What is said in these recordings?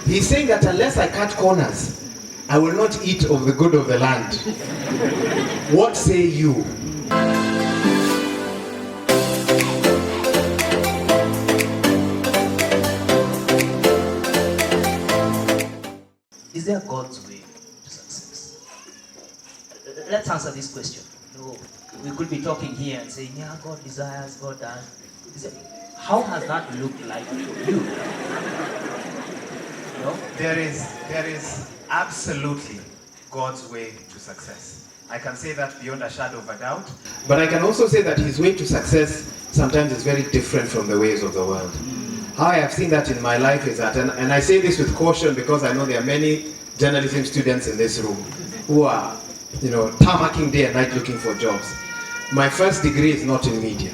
He's saying that unless I cut corners, I will not eat of the good of the land. What say you? Is there God's way to success? Let's answer this question. We could be talking here and saying, yeah, God desires, God does. How has that looked like for you? There is absolutely God's way to success. I can say that beyond a shadow of a doubt. But I can also say that his way to success sometimes is very different from the ways of the world. How I have seen that in my life is that, and I say this with caution because I know there are many journalism students in this room who are, tarmacking day and night looking for jobs. My first degree is not in media.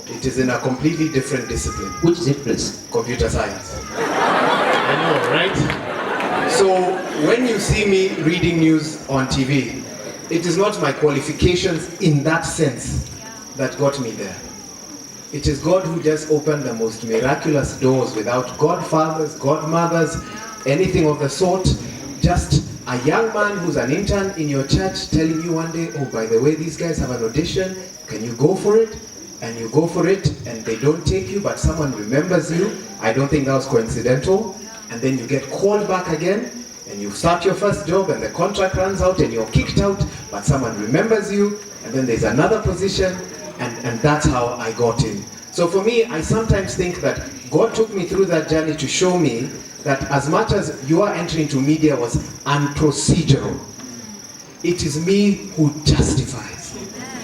It is in a completely different discipline. Which is it, please? Computer science. I know, right? So when you see me reading news on TV, it is not my qualifications in that sense that got me there. It is God who just opened the most miraculous doors without godfathers, godmothers, anything of the sort. Just a young man who's an intern in your church telling you one day, oh, by the way, these guys have an audition, can you go for it? And you go for it, and they don't take you, but someone remembers you. I don't think that was coincidental. And then you get called back again, and you start your first job, and the contract runs out, and you're kicked out, but someone remembers you, and then there's another position, and that's how I got in. So for me, I sometimes think that God took me through that journey to show me that as much as your entry into media was unprocedural, it is me who justifies.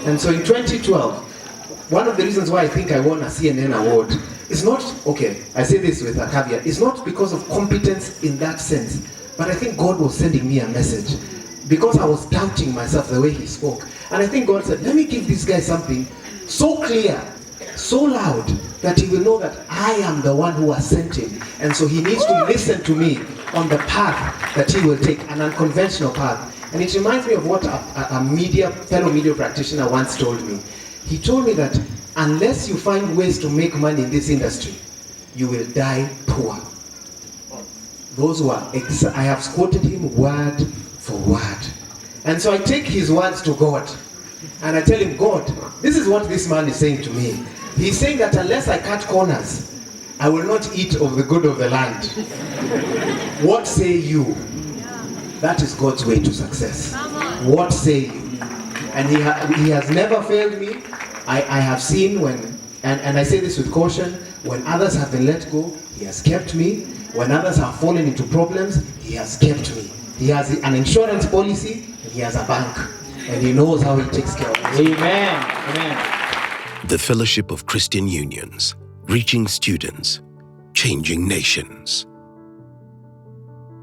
And so in 2012, one of the reasons why I think I won a CNN award is not, okay, I say this with a caveat, it's not because of competence in that sense, but I think God was sending me a message because I was doubting myself the way he spoke. And I think God said, let me give this guy something so clear, so loud, that he will know that I am the one who has sent him. And so he needs to listen to me on the path that he will take, an unconventional path. And it reminds me of what a fellow media practitioner once told me. He told me that unless you find ways to make money in this industry, you will die poor. Those who are, I have quoted him word for word. And so I take his words to God. And I tell him, God, this is what this man is saying to me. He's saying that unless I cut corners, I will not eat of the good of the land. What say you? That is God's way to success. What say you? And he has never failed me. I have seen when, and I say this with caution, when others have been let go, he has kept me. When others have fallen into problems, he has kept me. He has an insurance policy, and he has a bank. And he knows how he takes care of it. Amen. Amen. The Fellowship of Christian Unions, reaching students, changing nations.